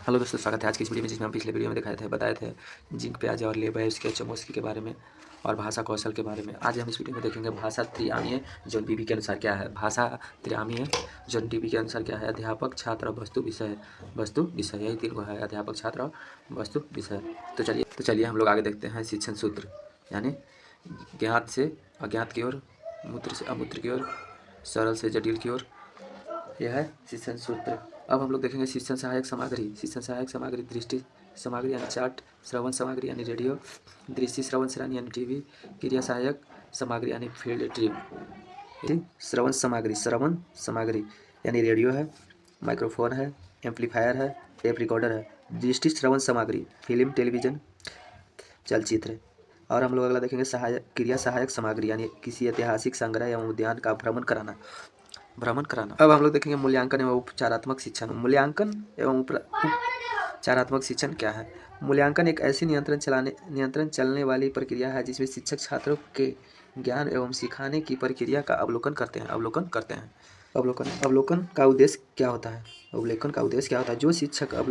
Hello दोस्तों, स्वागत है आज की इस वीडियो में, जिसमें हम पिछले वीडियो में बताए थे जिंक प्याज और लेब है उसके चमोस्की के बारे में और भाषा कौशल के बारे में। आज हम इस वीडियो में देखेंगे भाषा त्रिआमीय जॉन डीवी के अनुसार क्या है। भाषा त्रिआमीय जॉन डीवी के अनुसार क्या है। अध्यापक, छात्र और वस्तु विषय यही तीन को है, अध्यापक, छात्र और वस्तु विषय। तो चलिए हम लोग आगे देखते हैं। शिक्षण सूत्र यानी ज्ञात से अज्ञात की ओर, मूत्र से अमूत्र की ओर, सरल से जटिल की ओर, यह है शिक्षण सूत्र। अब हम लोग देखेंगे शिक्षण सहायक सामग्री। शिक्षण सहायक सामग्री दृष्टि सामग्री यानी चार्ट, श्रवण सामग्री यानी रेडियो, दृष्टि श्रवण श्रेणी यानी टीवी, क्रिया सहायक सामग्री यानी फील्ड ट्रिप। श्रवण सामग्री यानी रेडियो है, माइक्रोफोन है, एम्पलीफायर है, टेप रिकॉर्डर है। दृष्टि श्रवण सामग्री फिल्म, टेलीविजन, चलचित्र। और हम लोग अगला देखेंगे क्रिया सहायक सामग्री यानी किसी ऐतिहासिक संग्रह एवं उद्यान का भ्रमण कराना। अब हम लोग देखेंगे मूल्यांकन एवं उपचारात्मक शिक्षण। मूल्यांकन एवं उपचारात्मक शिक्षण क्या है। मूल्यांकन एक ऐसी नियंत्रण चलने वाली प्रक्रिया है जिसमें शिक्षक छात्रों के ज्ञान एवं सिखाने की प्रक्रिया का अवलोकन करते हैं। अवलोकन का उद्देश्य क्या होता है। जो शिक्षक अब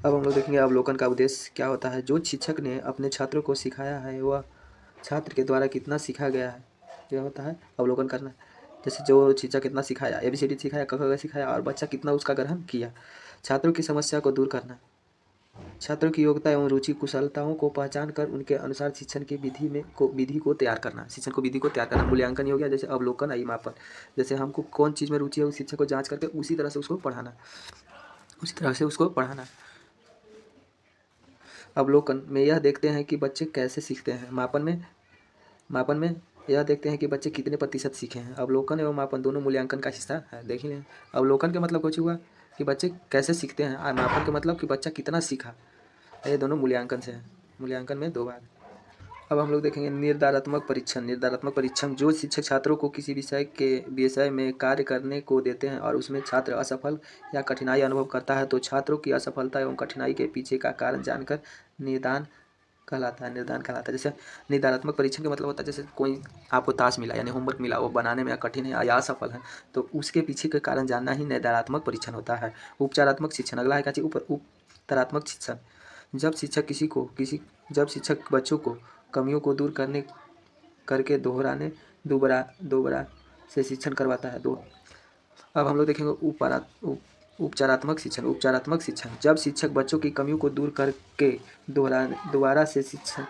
हम लोग देखेंगे अवलोकन का उद्देश्य क्या होता है। जो शिक्षक ने अपने छात्रों को सिखाया है वह छात्र के द्वारा कितना सीखा गया है, यह होता है अवलोकन करना। जैसे जो शिक्षक कितना सिखाया, ABCD सिखाया, क ख ग सिखाया और बच्चा कितना उसका ग्रहण किया। छात्रों की समस्या को दूर करना। छात्रों की योग्यता एवं रुचि कुशलताओं को पहचान कर उनके अनुसार शिक्षण की विधि को तैयार करना। मूल्यांकन हो गया। जैसे अवलोकन आई मापन, जैसे हमको कौन चीज़ में रुचि है उस शिक्षक को जांच करके उसी तरह से उसको पढ़ाना। अवलोकन में यह देखते हैं कि बच्चे कैसे सीखते हैं। मापन में यह देखते हैं कि बच्चे कितने प्रतिशत सीखे हैं। अवलोकन एवं मापन दोनों मूल्यांकन का हिस्सा है। देख लें, अवलोकन के मतलब कुछ हुआ कि बच्चे कैसे सीखते हैं और मापन के मतलब कि बच्चा कितना सीखा। ये दोनों मूल्यांकन से हैं। मूल्यांकन में दो भाग। अब हम लोग देखेंगे निर्धारात्मक परीक्षण। जो शिक्षक छात्रों को किसी विषय में कार्य करने को देते हैं और उसमें छात्र असफल या कठिनाई अनुभव करता है तो छात्रों की असफलता एवं कठिनाई के पीछे का कारण जानकर निर्दान कहलाता है। जैसे निर्धारात्मक परीक्षण का मतलब होता है जैसे कोई आपको टास्क मिला यानी होमवर्क मिला, वो बनाने में कठिन है या असफल है तो उसके पीछे के कारण जानना ही निर्धारात्मक परीक्षण होता है। उपचारात्मक शिक्षण अगला है क्या चीज, उपचारात्मक शिक्षण। जब शिक्षक बच्चों को कमियों को दूर करके दोबारा से शिक्षण करवाता है। अब हम लोग देखेंगे उपचारात्मक शिक्षण। जब शिक्षक बच्चों की कमियों को दूर करके दोबारा से शिक्षण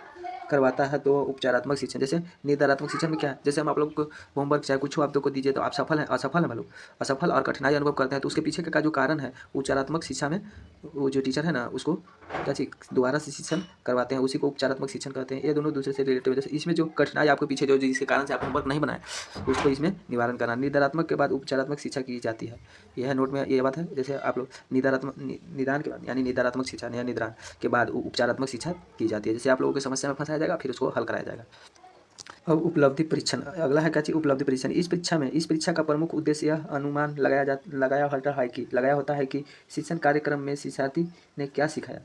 करवाता है तो उपचारात्मक शिक्षण। जैसे निर्धारात्मक शिक्षण में क्या है, जैसे हम आप लोग को होमवर्क चाहे कुछ आप लोग को दीजिए तो आप असफल है मालूम, असफल और कठिनाई अनुभव करते हैं तो उसके पीछे का जो कारण है उपचारात्मक शिक्षा में वो जो टीचर है ना उसको क्या चीज दोबारा से शिक्षण करवाते हैं, उसी को उपचारात्मक शिक्षण कहते हैं। ये दोनों दूसरे से रिलेटेड है। जैसे इसमें जो कठिनाई आपके पीछे जो जिसके कारण से आप होमवर्क नहीं बनाए उसको इसमें निवारण करना। निर्धारात्मक के बाद उपचारात्मक शिक्षा की जाती है। यह नोट में ये बात है। जैसे आप लोग निदान के बाद यानी निर्धारात्मक शिक्षा या निदान के बाद उपचारात्मक शिक्षा की जाती है। जैसे आप लोगों की समस्या में फंसाया जाएगा फिर उसको हल कराया जाएगा। अब उपलब्धि परीक्षण अगला है क्या चीज, उपलब्धि परीक्षण। इस परीक्षा का प्रमुख उद्देश्य यह अनुमान लगाया होता है कि शिक्षण कार्यक्रम में शिक्षार्थी ने क्या सिखाया,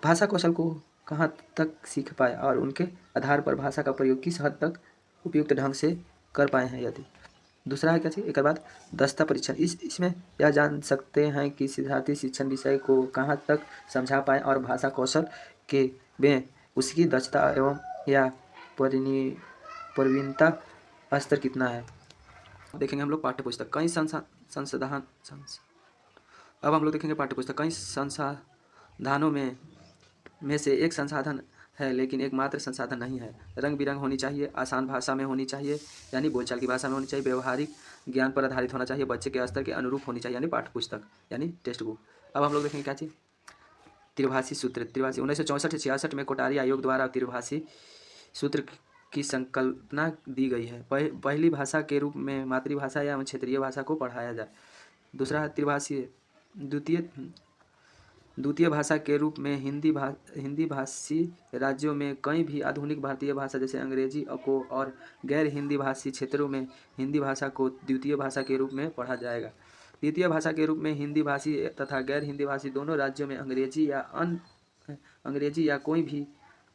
भाषा कौशल को कहाँ तक सीख पाए और उनके आधार पर भाषा का प्रयोग किस हद तक उपयुक्त ढंग से कर पाए हैं यदि। दूसरा है क्या चीज, एक बाद दक्षता परीक्षण। इसमें यह जान सकते हैं कि शिक्षार्थी शिक्षण विषय को कहाँ तक समझा पाए और भाषा कौशल के में उसकी दक्षता एवं या प्रवीणता स्तर कितना है। देखेंगे हम लोग पाठ्यपुस्तक कई संसाधन। अब हम लोग देखेंगे पाठ्यपुस्तक कई संसाधनों में से एक संसाधन है लेकिन एकमात्र संसाधन नहीं है। रंग बिरंग होनी चाहिए, आसान भाषा में होनी चाहिए यानी बोलचाल की भाषा में होनी चाहिए, व्यवहारिक ज्ञान पर आधारित होना चाहिए, बच्चे के स्तर के अनुरूप होनी चाहिए यानी पाठ्यपुस्तक यानी टेक्स्ट बुक। अब हम लोग देखेंगे क्या चीज़, त्रिभाषी सूत्र। 1964-66 में कोटारी आयोग द्वारा त्रिभाषी सूत्र की संकल्पना दी गई है। पहली भाषा के रूप में मातृभाषा या क्षेत्रीय भाषा को पढ़ाया जाए। दूसरा त्रिभाषी, द्वितीय भाषा के रूप में हिंदी भाषी राज्यों में कई भी आधुनिक भारतीय भाषा जैसे अंग्रेजी को और गैर हिंदी भाषी क्षेत्रों में हिंदी भाषा को द्वितीय भाषा के रूप में पढ़ा जाएगा। द्वितीय भाषा के रूप में हिंदी भाषी तथा गैर हिंदी भाषी दोनों राज्यों में अंग्रेजी या कोई भी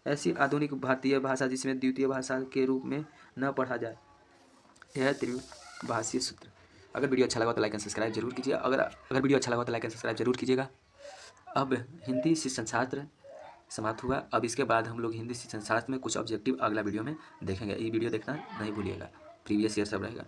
ऐसी आधुनिक भारतीय भाषा जिसमें द्वितीय भाषा के रूप में न पढ़ा जाए। यह है त्रिभाषीय सूत्र। अगर वीडियो अच्छा लगा तो लाइक एंड सब्सक्राइब जरूर कीजिए। अगर वीडियो अच्छा लगा तो लाइक एंड सब्सक्राइब जरूर कीजिएगा। अब हिंदी शिक्षण शास्त्र समाप्त हुआ। अब इसके बाद हम लोग हिंदी शिक्षण शास्त्र में कुछ ऑब्जेक्टिव अगला वीडियो में देखेंगे। ये वीडियो देखना नहीं भूलिएगा, प्रीवियस ईयर सब रहेगा।